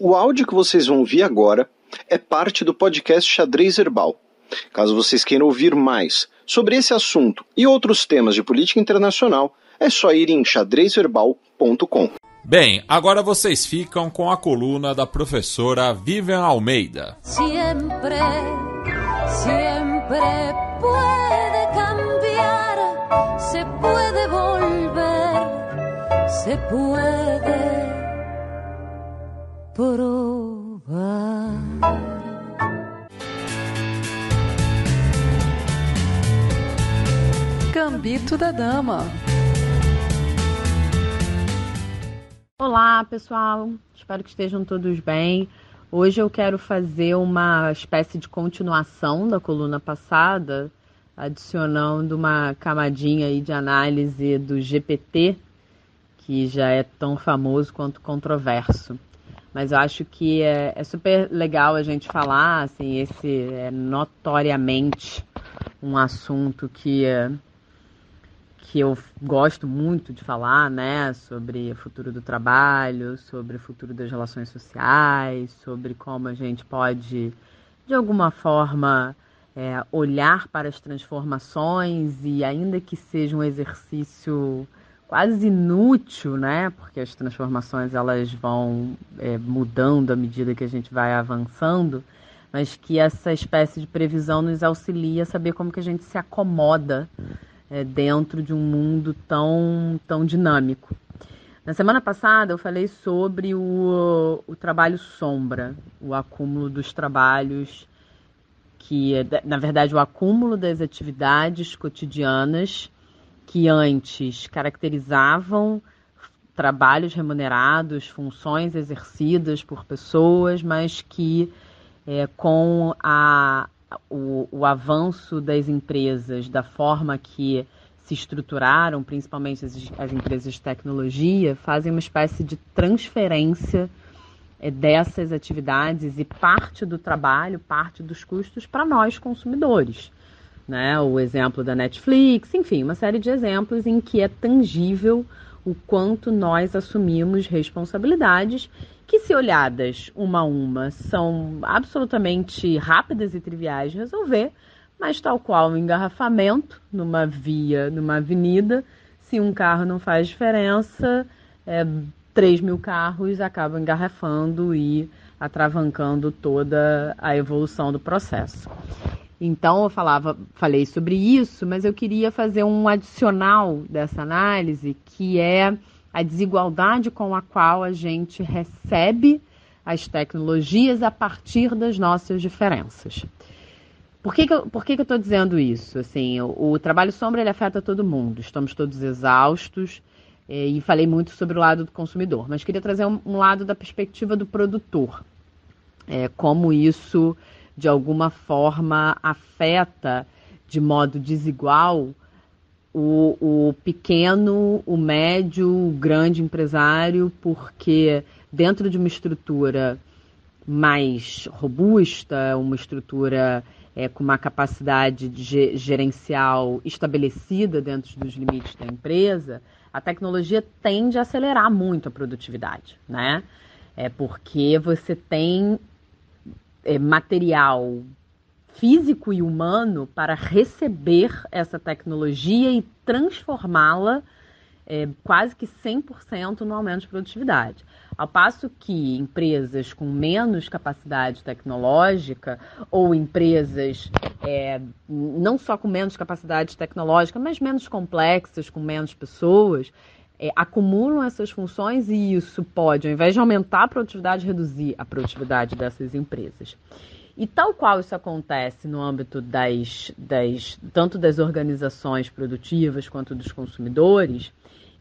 O áudio que vocês vão ouvir agora é parte do podcast Xadrez Herbal. Caso vocês queiram ouvir mais sobre esse assunto e outros temas de política internacional, é só ir em xadrezverbal.com. Bem, agora vocês ficam com a coluna da professora Vivian Almeida. Siempre puede cambiar, se puede volver, se puede probar. Gambito da Dama. Olá, pessoal. Espero que estejam todos bem. Hoje eu quero fazer uma espécie de continuação da coluna passada, adicionando uma camadinha aí de análise do GPT, que já é tão famoso quanto controverso. Mas eu acho que é super legal a gente falar, assim, esse é notoriamente um assunto que eu gosto muito de falar, né, sobre o futuro do trabalho, sobre o futuro das relações sociais, sobre como a gente pode, de alguma forma, olhar para as transformações e ainda que seja um exercício quase inútil, né, porque as transformações elas vão mudando à medida que a gente vai avançando, mas que essa espécie de previsão nos auxilia a saber como que a gente se acomoda dentro de um mundo tão dinâmico. Na semana passada eu falei sobre o trabalho sombra, o acúmulo dos trabalhos, que na verdade o acúmulo das atividades cotidianas que antes caracterizavam trabalhos remunerados, funções exercidas por pessoas, mas que com o avanço das empresas, da forma que se estruturaram, principalmente as empresas de tecnologia, fazem uma espécie de transferência dessas atividades e parte do trabalho, parte dos custos para nós consumidores, né? O exemplo da Netflix, enfim, uma série de exemplos em que é tangível o quanto nós assumimos responsabilidades que, se olhadas uma a uma, são absolutamente rápidas e triviais de resolver, mas tal qual um engarrafamento numa via, numa avenida, se um carro não faz diferença, 3.000 carros acabam engarrafando e atravancando toda a evolução do processo. Então, eu falei sobre isso, mas eu queria fazer um adicional dessa análise, que é a desigualdade com a qual a gente recebe as tecnologias a partir das nossas diferenças. Por que eu estou dizendo isso? Assim, o trabalho sombra ele afeta todo mundo, estamos todos exaustos, e falei muito sobre o lado do consumidor, mas queria trazer um lado da perspectiva do produtor, como isso, de alguma forma, afeta de modo desigual o pequeno, o médio, o grande empresário, porque dentro de uma estrutura mais robusta, uma estrutura com uma capacidade gerencial estabelecida dentro dos limites da empresa, a tecnologia tende a acelerar muito a produtividade, né? Porque você tem material físico e humano para receber essa tecnologia e transformá-la quase que 100% no aumento de produtividade. Ao passo que empresas com menos capacidade tecnológica ou empresas não só com menos capacidade tecnológica, mas menos complexas, com menos pessoas, acumulam essas funções e isso pode, ao invés de aumentar a produtividade, reduzir a produtividade dessas empresas. E tal qual isso acontece no âmbito tanto das organizações produtivas quanto dos consumidores,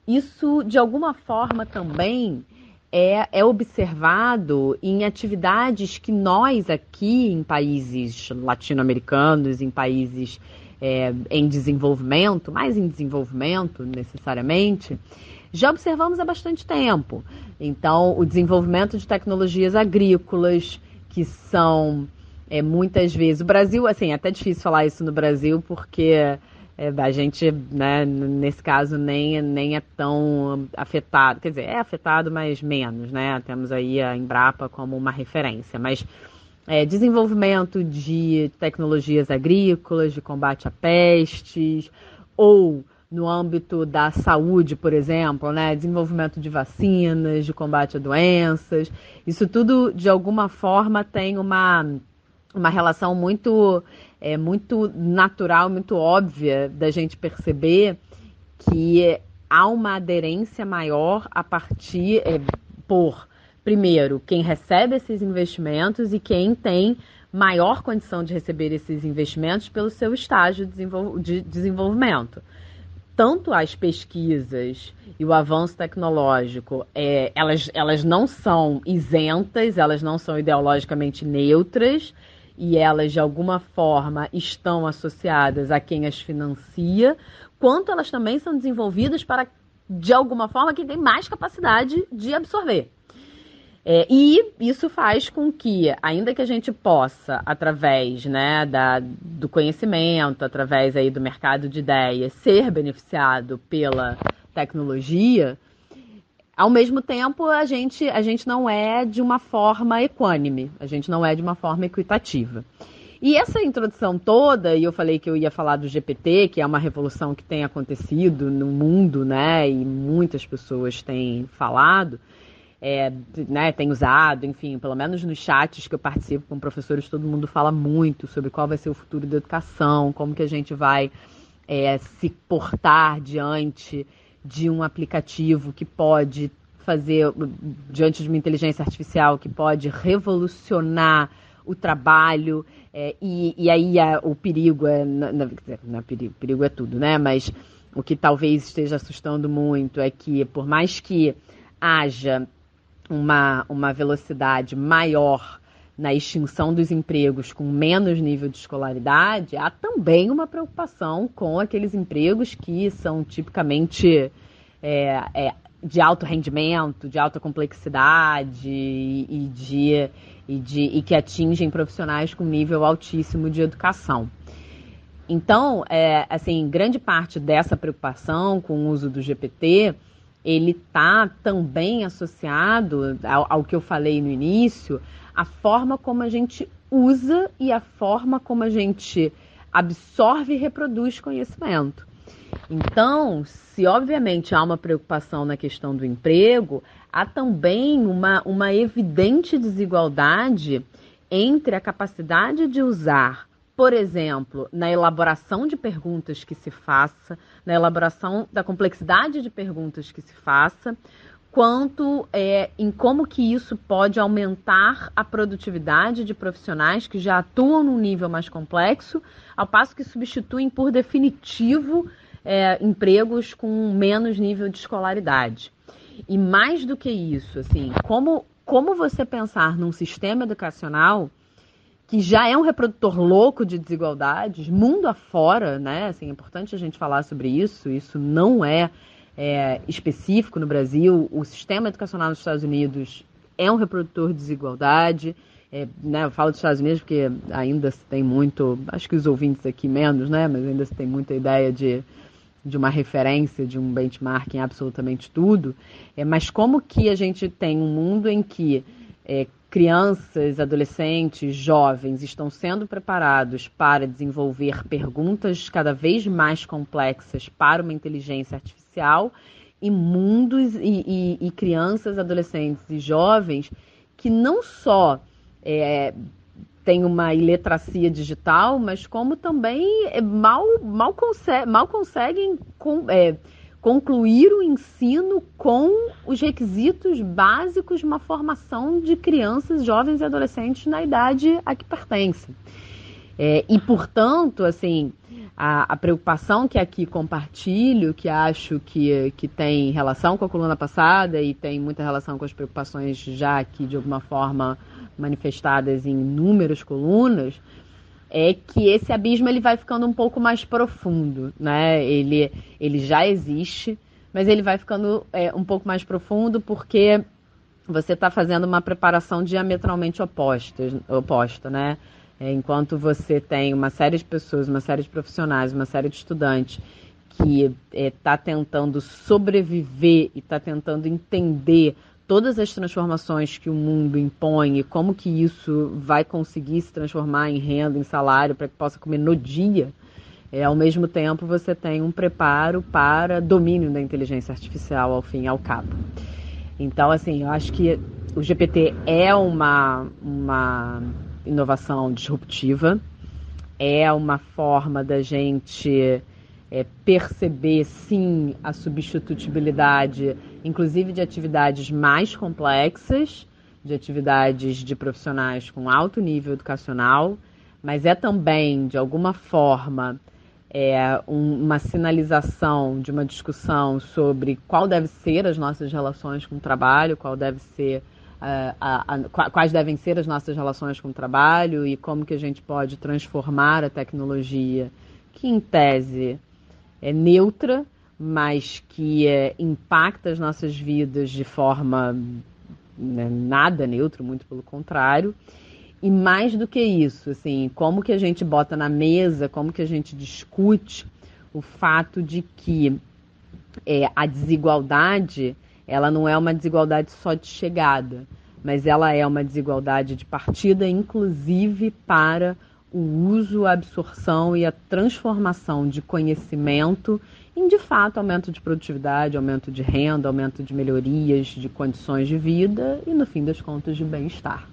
isso de alguma forma também é observado em atividades que nós aqui em países latino-americanos, em países em desenvolvimento, mais em desenvolvimento necessariamente, já observamos há bastante tempo. Então, o desenvolvimento de tecnologias agrícolas, que são muitas vezes... O Brasil, assim, é até difícil falar isso no Brasil, porque a gente, né, nesse caso, nem é tão afetado. Quer dizer, é afetado, mas menos, né? Temos aí a Embrapa como uma referência. Mas desenvolvimento de tecnologias agrícolas, de combate a pestes, ou no âmbito da saúde, por exemplo, né? Desenvolvimento de vacinas, de combate a doenças. Isso tudo, de alguma forma, tem uma relação muito natural, muito óbvia da gente perceber que há uma aderência maior a partir por, primeiro, quem recebe esses investimentos e quem tem maior condição de receber esses investimentos pelo seu estágio de desenvolvimento. Tanto as pesquisas e o avanço tecnológico, elas não são isentas, elas não são ideologicamente neutras, e elas, de alguma forma, estão associadas a quem as financia, quanto elas também são desenvolvidas para, de alguma forma, quem tem mais capacidade de absorver. E isso faz com que, ainda que a gente possa, através, né, do conhecimento, através aí do mercado de ideias, ser beneficiado pela tecnologia, ao mesmo tempo a gente não é de uma forma equânime, a gente não é de uma forma equitativa. E essa introdução toda, e eu falei que eu ia falar do GPT, que é uma revolução que tem acontecido no mundo, né, e muitas pessoas têm falado, né, tem usado, enfim, pelo menos nos chats que eu participo com professores, todo mundo fala muito sobre qual vai ser o futuro da educação, como que a gente vai se portar diante de um aplicativo que pode fazer, diante de uma inteligência artificial que pode revolucionar o trabalho, e aí o perigo o perigo é tudo, né? Mas o que talvez esteja assustando muito é que, por mais que haja uma velocidade maior na extinção dos empregos com menos nível de escolaridade, há também uma preocupação com aqueles empregos que são tipicamente de alto rendimento, de alta complexidade e que atingem profissionais com nível altíssimo de educação. Então, assim, grande parte dessa preocupação com o uso do GPT, ele está também associado ao que eu falei no início, a forma como a gente usa e a forma como a gente absorve e reproduz conhecimento. Então, se obviamente há uma preocupação na questão do emprego, há também uma evidente desigualdade entre a capacidade de usar, por exemplo, na elaboração de perguntas que se faça, na elaboração da complexidade de perguntas que se faça, quanto em como que isso pode aumentar a produtividade de profissionais que já atuam num nível mais complexo, ao passo que substituem por definitivo empregos com menos nível de escolaridade. E mais do que isso, assim, como você pensar num sistema educacional que já é um reprodutor louco de desigualdades, mundo afora, né? Assim, é importante a gente falar sobre isso, isso não é específico no Brasil. O sistema educacional nos Estados Unidos é um reprodutor de desigualdade, né? Eu falo dos Estados Unidos porque ainda se tem muito, acho que os ouvintes aqui menos, né? Mas ainda se tem muita ideia de uma referência, de um benchmark em absolutamente tudo. Mas como que a gente tem um mundo em que crianças, adolescentes, jovens estão sendo preparados para desenvolver perguntas cada vez mais complexas para uma inteligência artificial, e mundos e crianças, adolescentes e jovens que não só têm uma iliteracia digital, mas como também mal conseguem concluir o ensino com os requisitos básicos de uma formação de crianças, jovens e adolescentes na idade a que pertencem. E, portanto, assim, a preocupação que aqui compartilho, que acho que tem relação com a coluna passada e tem muita relação com as preocupações já aqui, de alguma forma, manifestadas em inúmeras colunas, é que esse abismo ele vai ficando um pouco mais profundo, né? Ele já existe, mas ele vai ficando um pouco mais profundo porque você está fazendo uma preparação diametralmente oposta, né? Enquanto você tem uma série de pessoas, uma série de profissionais, uma série de estudantes que está tentando sobreviver e está tentando entender todas as transformações que o mundo impõe e como que isso vai conseguir se transformar em renda, em salário, para que possa comer no dia, ao mesmo tempo você tem um preparo para domínio da inteligência artificial ao fim e ao cabo. Então, assim, eu acho que o GPT é uma inovação disruptiva, é uma forma da gente perceber, sim, a substitutibilidade, inclusive de atividades mais complexas, de atividades de profissionais com alto nível educacional, mas é também, de alguma forma, uma sinalização de uma discussão sobre qual deve ser as nossas relações com o trabalho, qual deve ser quais devem ser as nossas relações com o trabalho e como que a gente pode transformar a tecnologia, que em tese é neutra, mas que impacta as nossas vidas de forma nada neutra, muito pelo contrário. E mais do que isso, assim, como que a gente bota na mesa, como que a gente discute o fato de que a desigualdade, ela não é uma desigualdade só de chegada, mas ela é uma desigualdade de partida, inclusive para o uso, a absorção e a transformação de conhecimento em, de fato, aumento de produtividade, aumento de renda, aumento de melhorias de condições de vida e, no fim das contas, de bem-estar.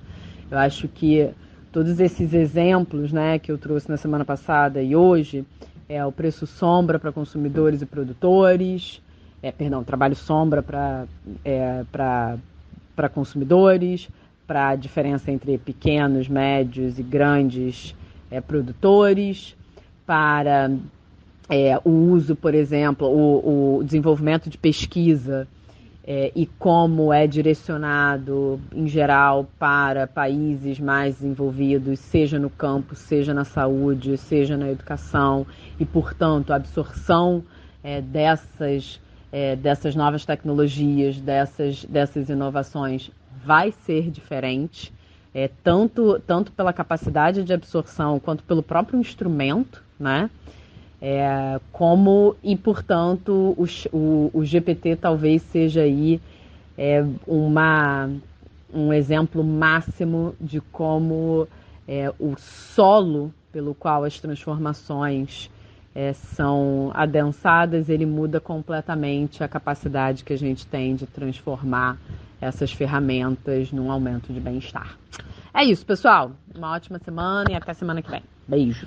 Eu acho que todos esses exemplos, né, que eu trouxe na semana passada e hoje, o preço sombra para consumidores e produtores, trabalho sombra para consumidores, para a diferença entre pequenos, médios e grandes produtores, para o uso, por exemplo, o desenvolvimento de pesquisa e como é direcionado, em geral, para países mais desenvolvidos, seja no campo, seja na saúde, seja na educação, e, portanto, a absorção dessas novas tecnologias, dessas inovações vai ser diferente, tanto pela capacidade de absorção quanto pelo próprio instrumento, né? E, portanto, o GPT talvez seja aí um exemplo máximo de como o solo pelo qual as transformações são adensadas, ele muda completamente a capacidade que a gente tem de transformar essas ferramentas num aumento de bem-estar. É isso, pessoal. Uma ótima semana e até semana que vem. Beijo.